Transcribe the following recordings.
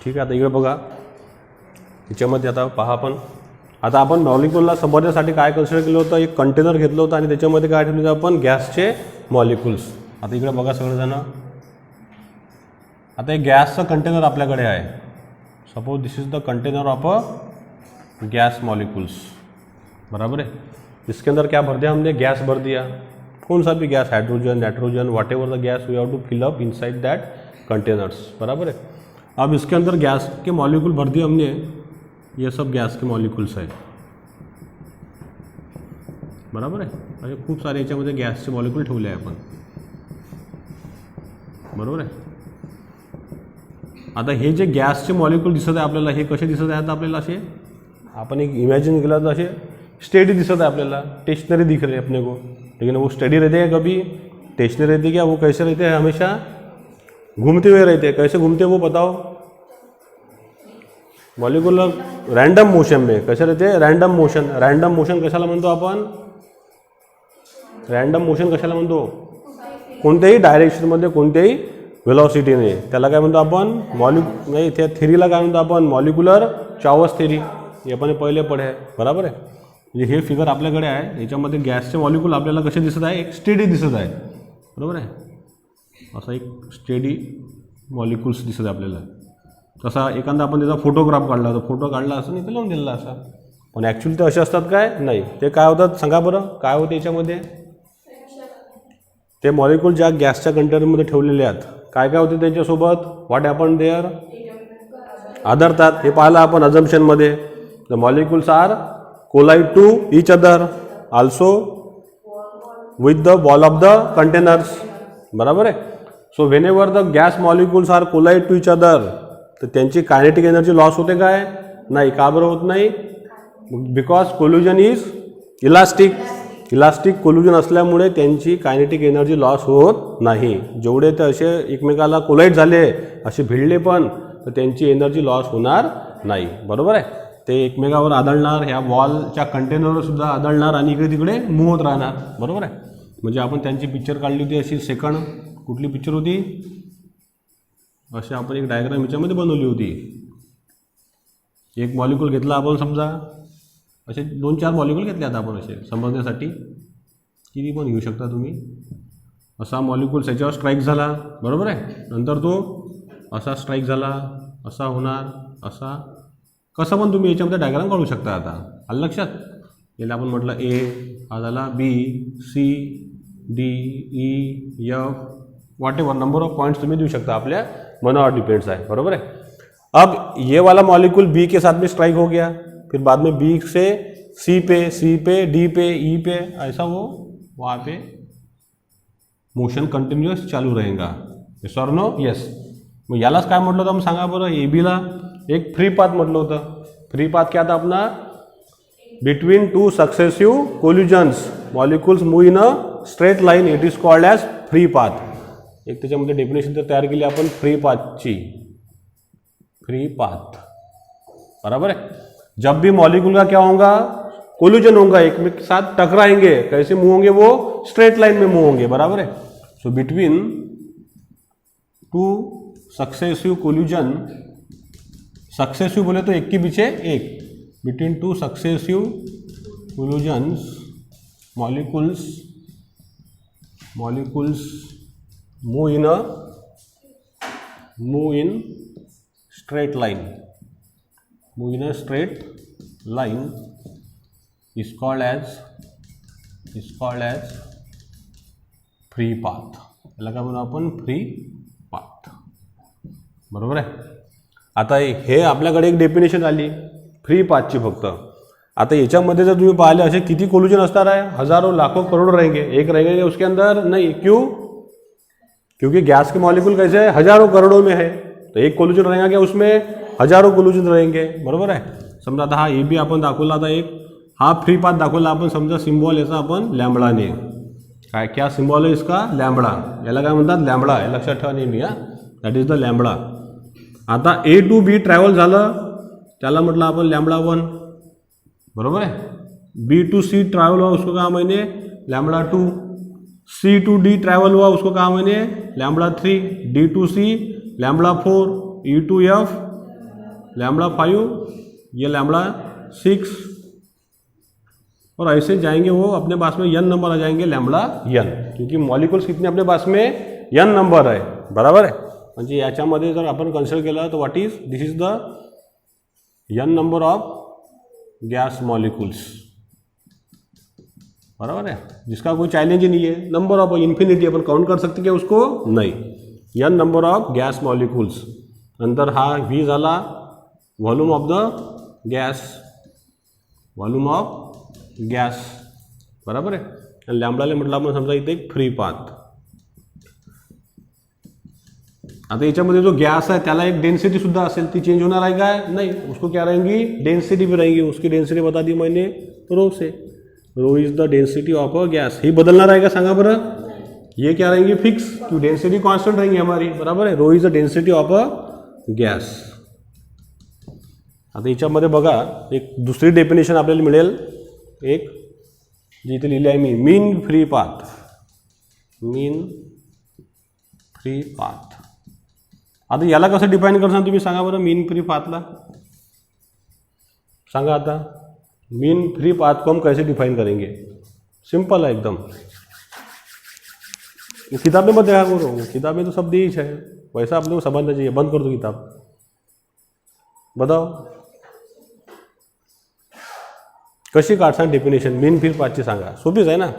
ठीक आहे. आता इकडे बघा, त्याच्यामध्ये आता पहा आपण, आता आपण मॉलिक्यूलला समजण्यासाठी काय कन्सिडर केलं होतं, एक कंटेनर घेतलं होतं आणि त्याच्यामध्ये काय ठेवलं होतं आपण, गॅसचे मॉलिक्युल्स. आता इकडे बघा सगळेजण, आता एक गॅसचं कंटेनर आपल्याकडे आहे. Suppose this is the container of a gas molecules, बराबर है. इसके अंदर क्या भर दिया हमने, गैस भर दिया, कौन सा भी gas, hydrogen, nitrogen, whatever the gas we have to fill up inside that containers, बराबर है. अब इसके अंदर गैस के मॉलिक्यूल भर दिए हमने, ये सब गैस के मॉलिक्यूल्स है, बराबर आहे. असे खूप सारे याच्यामध्ये गॅसचे मॉलिक्यूल ठेवले आहे आपण, बरोबर आहे. आता हे जे गॅसचे मॉलिक्यूल दिसत आहे आपल्याला, हे कसे दिसत आहेत आपल्याला, असे अपन एक इमेजिन केला तो असे स्टेडी दिसत है आपल्याला, स्टेशनरी दिख रहे अपने को, लेकिन वो स्टेडी रहते हैं कभी, स्टेशनरी रहती क्या, वो कैसे रहते हैं, हमेशा घूमते हुए रहते हैं. कैसे घूमते हैं वो बताओ, मॉलिक्यूलर रैंडम मोशन में कैसे रहते हैं, रैंडम मोशन. रैंडम मोशन कशाला म्हणतो आपण, रैंडम मोशन कशाला म्हणतो, कोणत्याही डायरेक्शनमध्ये कोणत्याही व्हेलॉसिटीने, त्याला काय म्हणतो आपण, नाही त्या थेरीला काय म्हणतो आपण, मॉलिक्युलर चावर्स थेरी. हे आपण पहिले पढे आहे, बराबर आहे. म्हणजे हे फिगर आपल्याकडे आहे, याच्यामध्ये गॅसचे मॉलिक्यूल आपल्याला कसे दिसत आहे, एक स्टेडी दिसत आहे, बरोबर आहे. असा एक स्टेडी मॉलिक्यूल्स दिसत आहे आपल्याला. तसा एखादा आपण त्याचा फोटोग्राफ काढला, तर फोटो काढला असं नाही तर लावून दिलेला असा, पण ॲक्च्युली ते असे असतात काय, नाही. ते काय होतात सांगा बरं, काय होते याच्यामध्ये, ते मॉलिक्यूल ज्या गॅसच्या कंटेनरमध्ये ठेवलेले आहेत, काय काय होते त्यांच्यासोबत, व्हॉट हॅपन देअर, आदरतात. हे पाहिलं आपण अजम्पशनमध्ये, the molecules are collide to each other also with the wall of the containers, बराबर आहे. So whenever the gas molecules are collide to each other, तर त्यांची कायनेटिक एनर्जी लॉस होते काय, नाही. का बरं होत नाही, बिकॉज कोल्युजन इज इलास्टिक. इलास्टिक कोल्युजन असल्यामुळे त्यांची कायनेटिक एनर्जी लॉस होत नाही. जेवढे ते असे एकमेकाला कोलाइड झाले, असे भिडले पण, तर त्यांची एनर्जी लॉस होणार नाही, बरोबर आहे. ते एकमेकावर आदळणार, ह्या वॉलच्या कंटेनरवर सुद्धा आदळणार आणि इकडे तिकडे मूव्ह होत राहणार, बरोबर आहे. म्हणजे आपण त्यांची पिक्चर काढली होती अशी सेकंड, कुठली पिक्चर होती, अशी आपण एक डायग्राम याच्यामध्ये बनवली होती. एक मॉलिक्यूल घेतला आपण, समजा असे 2-4 मॉलिक्यूल घेतले आता आपण असे समजण्यासाठी, किती पण घेऊ शकता तुम्ही. असा मॉलिक्यूल त्याच्यावर स्ट्राईक झाला, बरोबर आहे. नंतर तो असा स्ट्राईक झाला, असा होणार, असा, कसं पण तुम्ही याच्यामध्ये डायग्राम काढू शकता. आता आलं लक्षात. याला आपण म्हटलं ए, हा झाला B, C, D, E, F, whatever number of points तुम्ही देऊ शकता, आपल्या मनावर डिपेंड्स आहे, बरोबर है. अब ये वाला मॉलिक्यूल बी के साथ में स्ट्राइक हो गया, फिर बाद में बी से सी पे, डी पे, ई पे, ऐसा वो वहाँ पे मोशन कंटिन्यूअस चालू रहेगा. यस और नो, यस. मग यालाच काय म्हटलं होतं मग सांगा बरं, ए बीला एक फ्री पाथ म्हटलं होतं. फ्री पाथ क्या था अपना, between two successive collisions molecules move in a straight line, it is called as free path. एक त्याच्यामध्ये डेफिनेशन तर तयार केली आपण फ्री पाथची, फ्री पाथ, बराबर है. जब भी मॉलिक्यूल का क्या होगा, कोल्यूजन होगा, एक में साथ टकराएंगे, कैसे मूव होंगे, वो स्ट्रेट लाइन में मूव होंगे, बराबर है. So between two successive collision, successive बोले तो एक के पीछे एक, between two successive collisions molecules move in straight line, move in a straight line is called as free path. याला काय म्हणू आपण, फ्री पाथ, बरोबर आहे. आता हे आपल्याकडे एक डेफिनेशन आली फ्री पाथची फक्त. आता याच्यामध्ये जर तुम्ही पाहिले असे किती कोल्यूजन असणार आहे, हजारों लाखों करोड़ रहेंगे. एक रहेंगे उसके अंदर नहीं, क्यों, क्योंकि गैस के मॉलिक्यूल कैसे है, हजारों करोड़ों में है. तो एक कोल्यूजन रहेगा क्या, उसमें हजारों कोल्यूजन रहेंगे, बरोबर आहे. समजा आता हा ए बी आपण दाखवला, आता एक हा फ्री पाथ दाखवला आपण, समजा सिम्बॉल याचा आपण लॅम्बडाने, काय क्या सिम्बॉल आहे इसका, लॅम्बडा. याला काय म्हणतात, लॅम्बडा. हे लक्षात ठेवा नेहमी, हा, दॅट इज द लॅम्बडा. आता ए टू बी ट्रॅव्हल झालं, त्याला म्हटलं आपण लॅम्बडा 1, बरोबर आहे. बी टू सी ट्रॅव्हल हुआ, उसको कहा मैंने lambda 2. C to D travel हुआ, उसको कहा मैंने lambda 3. D to C lambda 4. E2F lambda 5, ये लैम्बडा 6, और ऐसे जाएंगे वो अपने पास में n नंबर आ जाएंगे लैम्बडा n, क्योंकि मॉलिक्युल्स कितने अपने पास में n नंबर आहे, बरोबर आहे. म्हणजे याच्यामध्ये जर आपण कन्सिडर केलं तर what is this is the n number of gas molecules, बराबर है, जिसका कोई चैलेंज ही नहीं है. Number of infinity upon count कर सकते क्या उसको, नहीं. n number of gas molecules, नंतर हा v झाला volume of the gas, volume of gas, बराबर आहे. आणि लॅम्बडाला म्हटलं आपण समजा इथे एक फ्री पाथ. आता याच्यामध्ये जो गॅस आहे त्याला एक डेंसिटी सुद्धा असेल, ती चेंज होणार आहे काय, नहीं. उसको क्या रहेंगी, डेंसिटी भी रहेंगी. उसकी डेंसिटी बता दी मैंने रो से, rho is the density of a gas. ही बदलणार आहे का सांगा बरं, ये क्या रहेंगी फिक्स, क्यों डेंसिटी कांस्टेंट रहेंगी हमारी, बराबर है. Rho is the density of a gas. आता याच्यामध्ये बघा एक दुसरी डेफिनेशन आपल्याला मिळेल, एक जी इथे लिहिली आहे मी, मीन free path. Mean free path. आता याला कसं डिफाइन करसान तुम्ही सांगा बरं, मीन फ्री पाथला सांगा. आता मीन फ्री पाथ को हम कैसे डिफाइन करेंगे, सिंपल है एकदम. किताब में मत देखा करो, किताब में तो सब दी है, वैसा आप लोग समझना चाहिए. बंद कर दो किताब, बताओ कशी काढसान डेफिनेशन मीन फ्री पाथची सांगा, सोपीच आहे ना.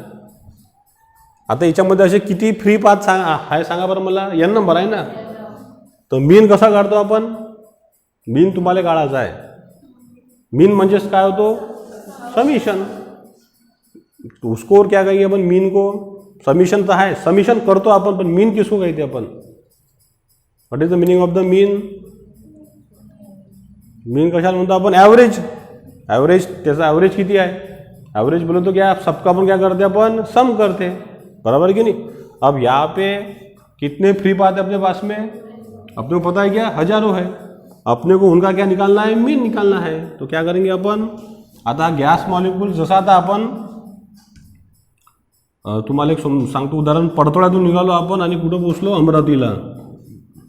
आता याच्यामध्ये असे किती फ्री पाथ सांगा आहे सांगा बरं मला, n नंबर आहे ना. तर मीन कसा काढतो आपण, मीन तुम्हाला काढायचा आहे. मीन म्हणजेच काय होतो, समीशन. तो उसको और क्या कहेंगे अपन, मीन को. समीशन तो है, समीशन करतो आपण, पण मीन किसको कहते अपन, what is the meaning of the mean. Mean कशाला म्हणतो आपण, ॲव्हरेज. ॲव्हरेज, त्याचा ॲव्हरेज किती आहे, ॲव्हरेज बोलो तो क्या, सबका अपन क्या करते अपन, सम करते, बराबर कि नहीं. अब यहाँ पे कितने फ्री पाथ है अपने पास में, अपने को पता है क्या, हजारों है. अपने को उनका क्या निकालना है, मीन निकालना है. तो क्या करेंगे अपन, आता गॅस मॉलिक्यूल जसं आता आपण तुम्हाला एक सांगतो उदाहरण, परतोळ्यातून निघालो आपण आणि कुठं पोहोचलो, अमरावतीला,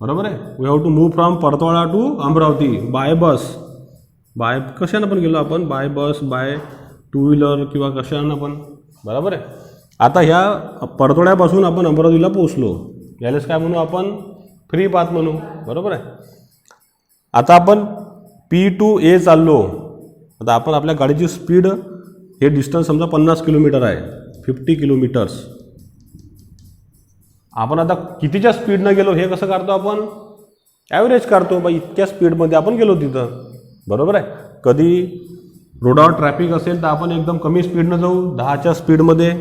बरोबर आहे. We have to move from परतोळा to Amravati by bus. By कशानं पण गेलो आपण, by bus, by two wheeler किंवा कशानं पण, बरोबर आहे. आता ह्या परतोळ्यापासून आपण अमरावतीला पोहोचलो, यालाच काय म्हणू आपण, फ्री पाथ म्हणू, बरोबर आहे. आता आपण P2A चाललो. आता आपण आपल्या गाडीची स्पीड, हे डिस्टन्स समजा 50 किलोमीटर आहे, 50 किलोमीटर्स. आपण आता कितीच्या स्पीडनं गेलो हे कसं काढतो आपण, ॲव्हरेज काढतो. बा इतक्या स्पीडमध्ये आपण गेलो तिथं, बरोबर आहे. कधी रोडावर ट्रॅफिक असेल तर आपण एकदम कमी स्पीडनं जाऊ, 10च्या स्पीडमध्ये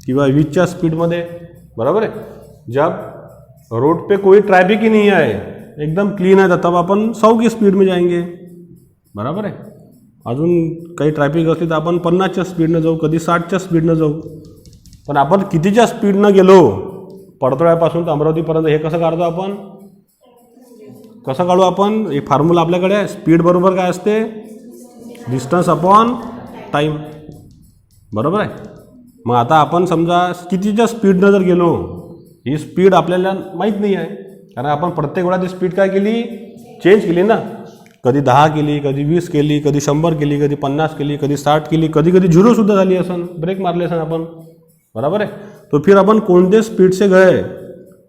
किंवा 20च्या स्पीडमध्ये, बराबर है. जब रोड पे कोई ट्रैफिक ही नहीं है, एकदम क्लीन है, तब अपन 100 की स्पीड में जाएंगे, बराबर है. अजून काही ट्रॅफिक असली तर आपण 50च्या स्पीडनं जाऊ, कधी 60च्या स्पीडनं जाऊ. पण आपण कितीच्या स्पीडनं गेलो परतोळ्यापासून तर अमरावतीपर्यंत हे कसं काढतो आपण, कसं काढू आपण, एक फॉर्म्युला आपल्याकडे आहे. स्पीड बरोबर काय असते, डिस्टन्स अपॉन टाईम, बरोबर आहे. मग आता आपण समजा कितीच्या स्पीडनं जर गेलो, ही स्पीड आपल्याला माहीत नाही आहे, कारण आपण प्रत्येक वेळा ती स्पीड काय केली, चेंज केली ना. कधी 10 केली, कधी 20 केली, कधी 100 केली, कधी 50 केली, कधी 60 केली, कधी कधी 0 सुद्धा झाली असन, ब्रेक मारले असन आपण, बराबर है. तो फिर अपन कौन से स्पीड से गए,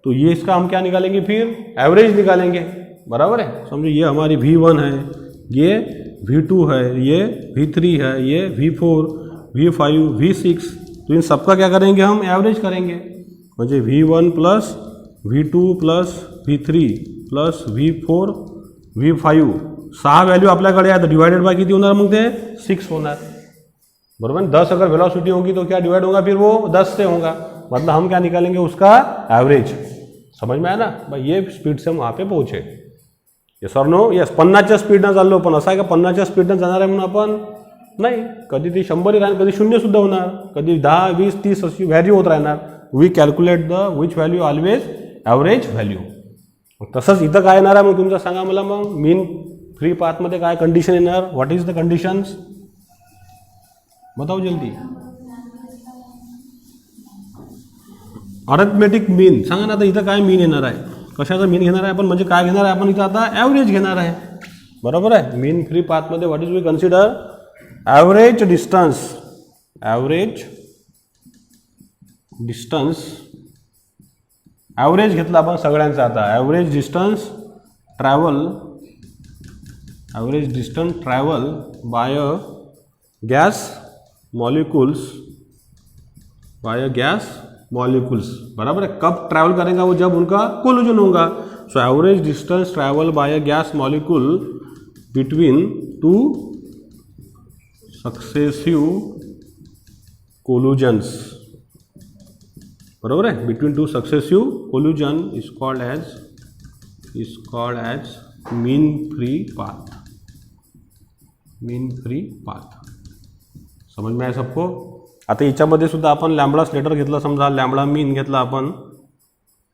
तो ये इसका हम क्या निकालेंगे, फिर एवरेज निकालेंगे, बराबर है. समझो ये हमारी V1 है, ये V2 है, ये V3 है, ये V4, V5, V6. तो इन सबका क्या करेंगे हम, एवरेज करेंगे. म्हणजे V1 plus V2 plus V3 plus V4 V5, 6 value आपल्याकडे आहे, तर डिवाइडेड बाय किती होणार मग ते, 6 होणार, बराबर. 10 अगर वेलोसिटी होगी तो क्या डिवाइड होगा, फिर वो 10 से होगा, मतलब हम क्या निकालेंगे, उसका एवरेज. समझ में आया ना भाई, ये स्पीड से हम वहाँ पे पहुँचे. येस और नो, येस. 50च्या स्पीडनं चाललो, पण असं आहे का 50च्या स्पीडनं जाणार आहे म्हणून आपण, नाही. कधी ती 100 राहणार, कधी 0 सुद्धा होणार, कधी 10, 20, 30 अशी व्हॅल्यू होत राहणार. We calculate the which value always average value. तसंच इथं काय येणार आहे मग तुमचं सांगा मला, मग मीन फ्री पाथमध्ये काय कंडिशन येणार, व्हॉट इज द कंडिशन्स, बताओ जल्दी. अरिथमेटिक मीन सांगा ना. आता इथं काय मीन येणार आहे, कशाचा मीन घेणार आहे आपण, म्हणजे काय घेणार आहे आपण इथं आता, ॲव्हरेज घेणार आहे. बरोबर आहे. मीन फ्री पाथमध्ये what is we consider, average distance. Average distance, average घेतला आपण सगळ्यांचा आता. Average distance travel, average distance travel by gas molecules, by gas molecules. बराबर है. कब ट्रैवल करेगा वो, जब उनका कोलिजन होगा. So average distance travel by gas molecule between two successive collisions. बरोबर है. Between two successive collision is called as mean free path. Mean free path. समझ में आया सबको. आता याच्यामध्ये सुद्धा आपण लॅम्बडा स्लेटर घेतला, समजा लॅम्बडा मीन घेतला आपण,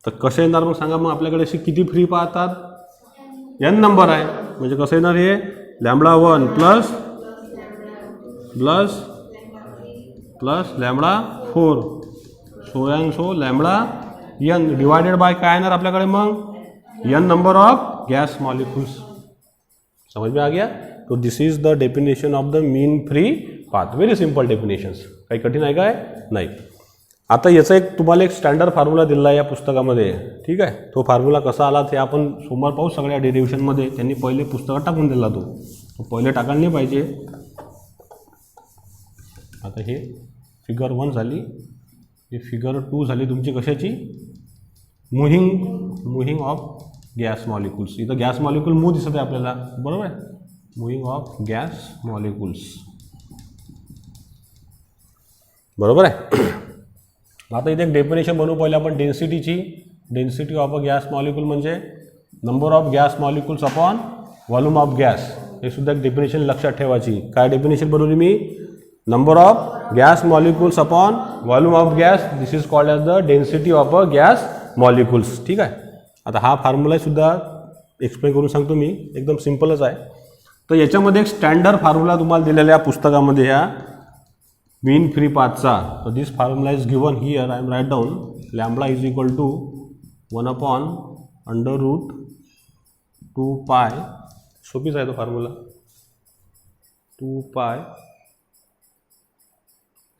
तर कसं येणार मग सांगा. मग आपल्याकडे अशी किती फ्री पाहतात, n नंबर आहे. म्हणजे कसं येणार हे, lambda 1 plus lambda 4 so lambda n divided by काय येणार आपल्याकडे मग, n number of gas molecules. समझ में आ गया. तो this is the definition of the mean free path. Very simple definitions. काही कठीण आहे काय, नाही. आता याचा एक तुम्हाला एक स्टँडर्ड फॉर्म्युला दिला आहे या पुस्तकामध्ये. ठीक आहे. तो फॉर्म्युला कसा आला ते आपण सोमवार पाहू सगळ्या डेरिव्हेशनमध्ये. त्यांनी पहिले पुस्तकात टाकून दिला तो पहिले टाकायला नाही पाहिजे. आता हे फिगर 1 झाली, ही फिगर 2 झाली तुमची कशाची, मुव्हिंग ऑफ गॅस मॉलिक्यूल्स. इथं गॅस मॉलिक्यूल मूव्ह दिसत आहे आपल्याला. बरोबर आहे. Moving of gas molecules. बरोबर आहे. आता इथे एक डेफिनेशन बनवू पहिले आपण डेन्सिटीची. Density of a gas molecule म्हणजे number of gas molecules upon volume of gas. हे सुद्धा एक डेफिनेशन लक्षात ठेवायची. काय डेफिनेशन बनवली मी, number of gas molecules upon volume of gas. This is called as the density of a gas molecules. ठीक आहे. आता हा फॉर्म्युला सुद्धा एक्सप्लेन करून सांगतो मी, एकदम सिम्पलच आहे. तर याच्यामध्ये एक स्टँडर्ड फॉर्म्युला तुम्हाला दिलेला आहे पुस्तकामध्ये या मीन फ्री पाथचा. तर this formula is given here. I am write down. Lambda is equal to 1 upon under root 2 pi. सोपीच आहे तो formula. 2 pi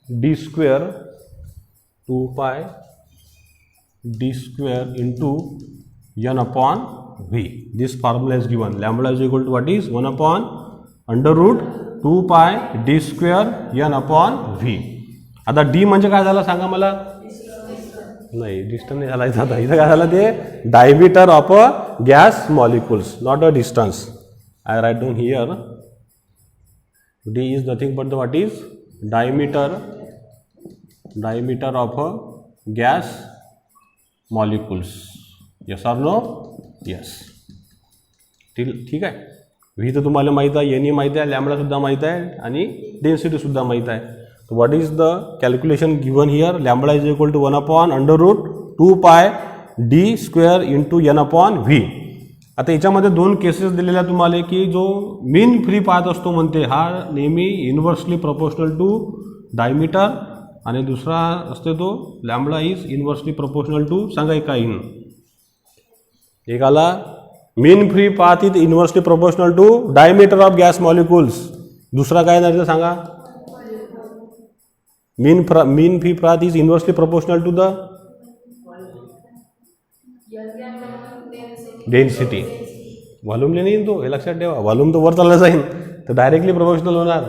D square, 2 pi D square into n upon v. This formula is given. Lambda is equal to what is 1 upon under root 2 pi D square n upon v. आता d म्हणजे काय झालं सांगा मला. नाही, distance नाही झाला. इथं इथं काय झालं, ते diameter of a gas molecules, not a distance. I write down here. d is nothing but the what is diameter of a gas molecules. Yes or no. Yes. ठीक आहे. व्ही तर तुम्हाला माहीत आहे, एन माहीत आहे, लॅम्बडासुद्धा माहीत आहे आणि डेन्सिटीसुद्धा माहीत आहे. तर what is the calculation given here. Lambda is equal to 1 upon under root 2 pi D square into n upon V. आता याच्यामध्ये 2 केसेस दिलेल्या तुम्हाला, की जो मीन फ्री पाथ असतो म्हणते हा नेहमी इन्व्हर्सली प्रपोर्शनल टू डायमीटर, आणि दुसरा असते तो lambda is inversely proportional to सांगा एका इन. एक आला mean free path is inversely proportional to diameter of gas molecules. दुसरा काय नाही सांगा. Mean free path is inversely proportional to the density. व्हॉल्यूमने नाही तो, हे लक्षात ठेवा. व्हॉल्यूम तर वर चालला जाईल तर डायरेक्टली प्रपोर्शनल होणार.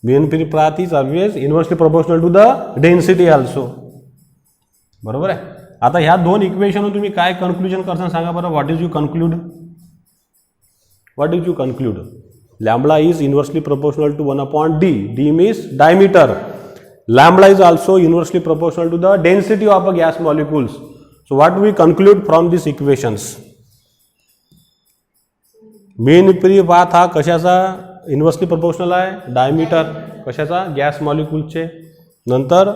Mean free path is always inversely proportional to the density also. बरोबर आहे. आता ह्या 2 इक्वेशनवर तुम्ही काय कन्क्लुजन करता सांगा बरं. What is you conclude. Lambda is inversely proportional to 1 upon D. D means diameter. Lambda is also inversely proportional to the density of a gas molecules. So what we conclude from this equations. Mean free path हा कशाचा inversely proportional आहे, diameter कशाचा, गॅस मॉलिक्यूलचे. नंतर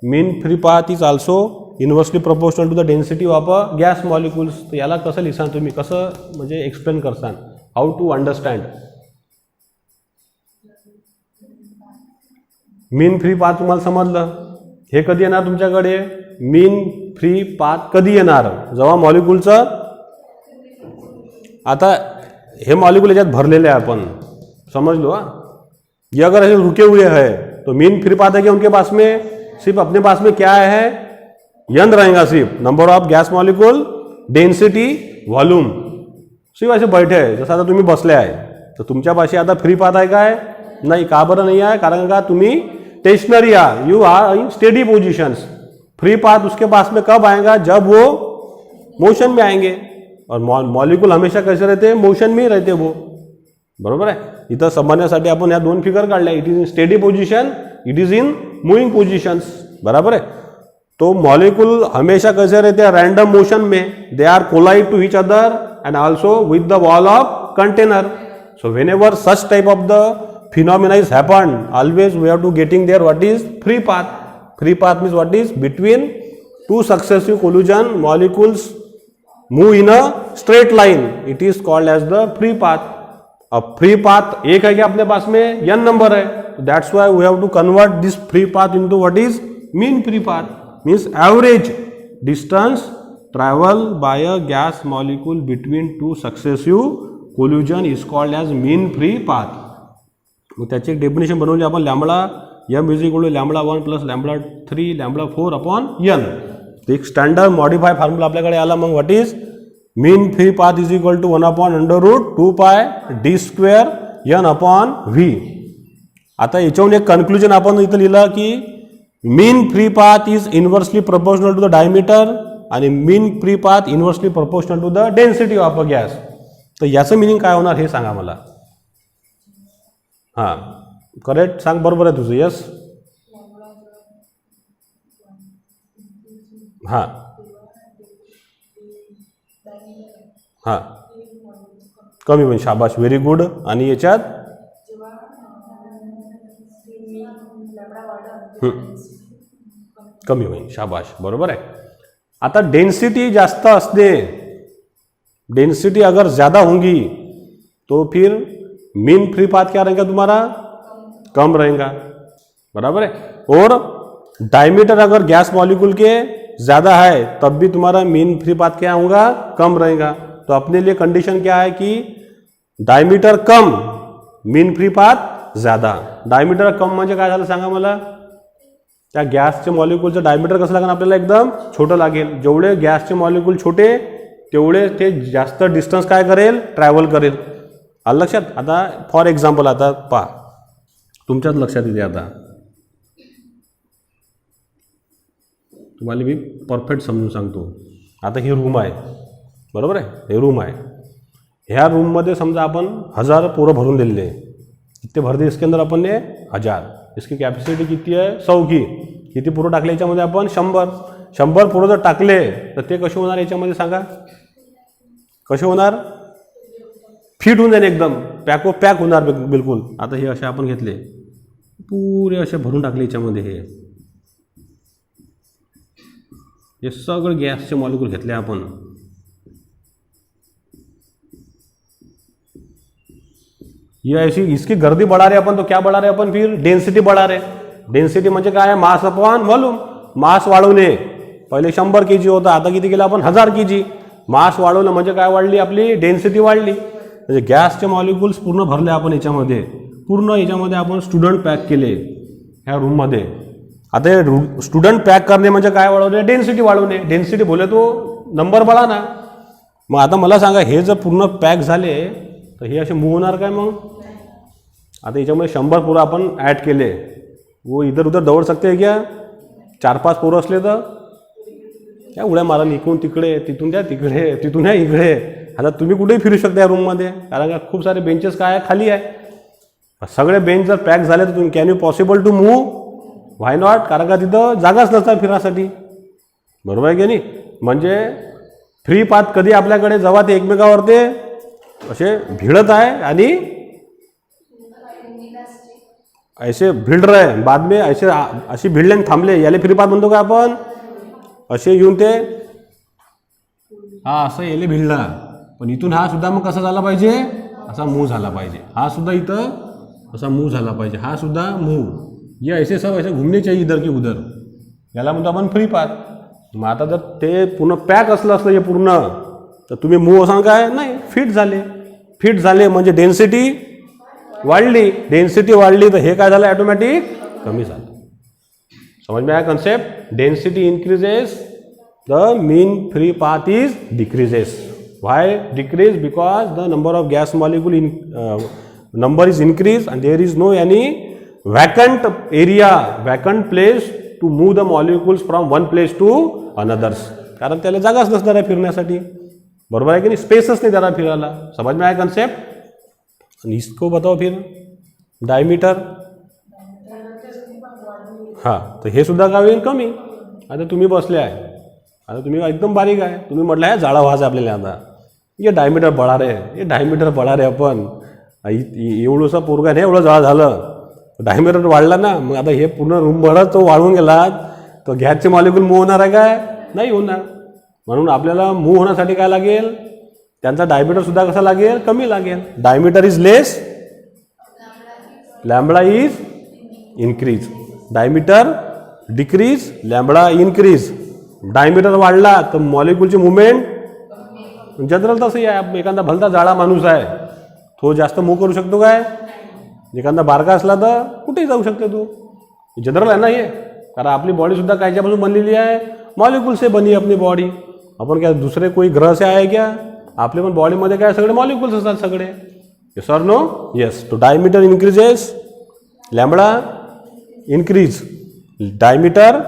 mean free path is also inversely proportional to the density of a gas molecules. तर याला कसं लिहिसान तुम्ही, कसं म्हणजे एक्सप्लेन करसान, how to understand. Mean free path तुम्हाला समजलं. हे कधी येणार तुमच्याकडे, मीन फ्री पाथ कधी येणार, जेव्हा मॉलिक्यूलचं, आता हे मॉलिक्यूल याच्यात भरलेले आहे आपण, समझ लो। ये अगर ऐसे रुके हुए है तो मीन फ्री पाथ है कि उनके पास में सिर्फ अपने पास में क्या है, यन रहेगा, सिर्फ number of gas molecule, density, volume, सिर्फ असे बैठे आहे। जसं आता तुम्ही बसले आहे तर तुमच्यापाशी आता फ्री पाथ आहे काय, नाही। का बरं नहीं है, कारण का तुम्ही stationary ah, you are in steady positions. Free path उसके पास में कब आएगा, जब वो मोशन में आएंगे, और मॉलिक्यूल हमेशा कैसे रहते हैं, मोशन में ही रहते वो, बरोबर आहे। इथं समजण्यासाठी आपण या दोन फिगर काढल्या, it is in steady position, it is in moving positions, बराबर है। तो मॉलिक्यूल हमेशा कैसे रहते हैं, रैंडम मोशन में, they are collide to each other and also with the wall of container. So whenever such type of the phenomena is happened, always we have to getting there what is free path. Free path means what is between two successive collision molecules move in a straight line, it is called as the free path. अब free path एक है क्या अपने pass में, n number है, that's why we have to convert this free path into what is mean free path, means average distance travel by a gas molecule between two successive collision is called as mean free path. मग त्याची एक definition बनवली आपण, lambda M is equal to lambda 1 plus lambda 3 lambda 4 upon N. एक standard modify formula आपल्याकडे आला। मग what is mean free path is equal to 1 upon √2 pi D square N upon V. आता याच्यावरून एक कन्क्लुजन आपण इथं लिहिलं की mean free path is inversely proportional to the diameter आणि mean free path inversely proportional to the density of a gas. तर याचं मिनिंग काय होणार हे सांगा मला। हां करेक्ट, सांग, बरोबर आहे तुझं, यस। हां हां कमी होईल, शाबाश, व्हेरी गुड। आणि याच्यात कमी होईल, शाबाश, बरोबर आहे। आता डेन्सिटी जास्त असते, डेन्सिटी अगर ज़्यादा होंगी तो फिर मीन फ्री पाथ क्या रहेगा तुम्हारा, कम रहेगा, बराबर है। और डायमीटर अगर गैस मॉलिक्यूल के ज़्यादा है तब भी तुम्हारा मीन फ्री पाथ क्या होगा, कम रहेगा। तो अपने लिए कंडीशन क्या है कि डायमीटर कम, मीन फ्री पाथ ज़्यादा। डायमीटर कम म्हणजे काय झालं सांगा मला, त्या गॅसचे मॉलिक्यूलचं डायमीटर कसं लागेल आपल्याला, एकदम छोटं लागेल। जेवढे गॅसचे मॉलिक्यूल छोटे तेवढे ते जास्त डिस्टन्स काय करेल, ट्रॅव्हल करेल। आलं लक्षात। आता फॉर एक्झाम्पल आता पहा, तुमच्याच लक्षात येते, आता तुम्हाला मी परफेक्ट समजून सांगतो। आता ही रूम आहे, बरोबर आहे, हे रूम आहे। ह्या रूममध्ये समजा आपण 1000 पोरं भरून दिलेले आहे, किती भर दिए इसके अंदर अपन ने 1000, इसकी कॅपॅसिटी किती आहे 100 की, किती पोरं टाकले याच्यामध्ये आपण 100 पोरं जर टाकले तर ते कसे होणार याच्यामध्ये सांगा, कसे होणार, फिट होऊन जाईल, एकदम पॅक होणार बिलकुल। आता हे असे आपण घेतले, पुरे असे भरून टाकले याच्यामध्ये, हे सगळे गॅसचे मॉलिक्यूल घेतले आपण। ये ऐसी इसकी गर्दी बढ़ा रहे अपन, तो क्या बढ़ा रहे अपन, फिर डेन्सिटी बढ़ा रहे। डेन्सिटी म्हणजे काय आहे, मास अपॉन व्हॉल्यूम। मास वाढवणे, पहिले 100 kg होता, आता किती केलं आपण 1000 kg। मास वाढवलं म्हणजे काय वाढली, आपली डेन्सिटी वाढली। म्हणजे गॅसचे मॉलिक्यूल्स पूर्ण भरले आपण याच्यामध्ये, पूर्ण याच्यामध्ये आपण स्टुडंट पॅक केले ह्या रूममध्ये। आता हे स्टुडंट पॅक करणे म्हणजे काय वाढवणे, डेन्सिटी वाढवणे। डेन्सिटी बोले तो नंबर बढ़ा ना। मग आता मला सांगा, हे जर पूर्ण पॅक झाले तर हे असे मूव होणार काय मग। आता याच्यामध्ये 100 पोरं आपण ॲड केले, वो इधर उधर दौड़ सकते हैं क्या, 4-5 पोरं असले तर या उड्या मारा, इकडून तिकडे, तिथून त्या तिकडे, तिथून या इकडे। आता तुम्ही कुठेही फिरू शकता या रूममध्ये, कारण का खूप सारे बेंचेस काय आहे, खाली आहे। सगळे बेंच जर पॅक झाले तर तुम्ही can you possible to move, why not, कारण का तिथं जागाच नसतात फिरण्यासाठी, बरोबर आहे की नाही। म्हणजे फ्री पाथ कधी आपल्याकडे, जेव्हा ते एकमेकावर ते असे भिडत आहे आणि ऐसे भिड रहे, बाद में ऐसे अशी भिडले थांबले, याले फ्री पाथ म्हणतो का आपण। असे येऊन ते हा असं याले भिडला, पण इथून हा सुद्धा मग कसा झाला पाहिजे, असा मूव झाला पाहिजे। हा सुद्धा इथं असा मूव झाला पाहिजे, हा सुद्धा मूव, ये ऐसे सब ऐसे घूमने चाहिए इधर की उधर, याला म्हणतो आपण फ्री पाथ। मग आता जर ते पूर्ण पॅक असलं हे पूर्ण, तर तुम्ही मूव असाल काय, नाही, फिट झाले. फिट झाले म्हणजे डेन्सिटी वाढली. डेन्सिटी वाढली तर हे काय झालं, ऑटोमॅटिक कमी झालं. समझ में आया concept. Density increases, the mean free path is decreases. Why decrease? Because the number of gas molecule number is increased and there is no any vacant area, vacant place to move the molecules from one place to another. कारण त्याला जागाच नसणार आहे फिरण्यासाठी, बरोबर आहे की नाही, स्पेसच नाही त्याला फिरायला. समझ में आया कंसेप्ट. आणि इसको बताओ फिर डायमीटर. हां, तर हे सुद्धा काय होईल, कमी. आता तुम्ही बसले आहे, आता तुम्ही एकदम बारीक आहे, तुम्ही म्हटलं आहे जाळा व्हायचं आपल्याला, आता ये डायमीटर बळा रे, हे डायमीटर बळा रे. आपण एवढंसं पोरगा नाही, एवढं जाळ झालं, डायमीटर वाढला ना, मग आता हे पूर्ण रूम भरत तो वाढवून गेला, तर गॅसचे मॉलिक्यूल मूव्ह होणार आहे काय, नाही होणार. म्हणून आपल्याला मूव्ह होण्यासाठी काय लागेल, त्यांचा डायमीटर सुद्धा कसा लागेल, कमी लागेल. Diameter is less, lambda is increase. Diameter decrease, lambda increase. Diameter वाढला तर मॉलिक्यूलची मुवमेंट जनरल तसंही आहे. एखादा भलता जाडा माणूस आहे, तो जास्त मूव करू शकतो काय, एखादा बारका असला तर कुठेही जाऊ शकते तू. जनरल आहे ना हे, कारण आपली बॉडीसुद्धा कायच्यापासून बनलेली आहे, मॉलिक्यूल से बनी अपनी बॉडी. आपण काय दुसरे कोई ग्रह से आहे क्या, आपले पण बॉडीमध्ये काय सगळे मॉलिक्यूल्स असतात सगळे. Yes or no? येस. तो diameter increases, lambda increase. Diameter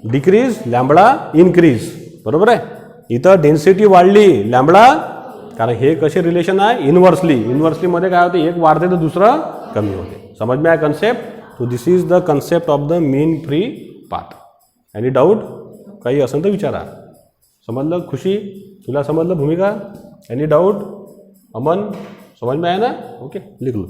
decrease, lambda increase. बरोबर आहे. इथं डेन्सिटी वाढली, लॅम्बडा, कारण हे कसे रिलेशन आहे, इन्व्हर्सली. इन्व्हर्सलीमध्ये काय होते, एक वाढते तर दुसरं कमी होते. समझ में आया कन्सेप्ट. तो this is the concept of the mean free path. Any doubt, काही असेल तर विचारा. समजलं खुशी, तुला समजलं भूमिका, एनी डाऊट, अमन समझ में आया ना, ओके लिख लो.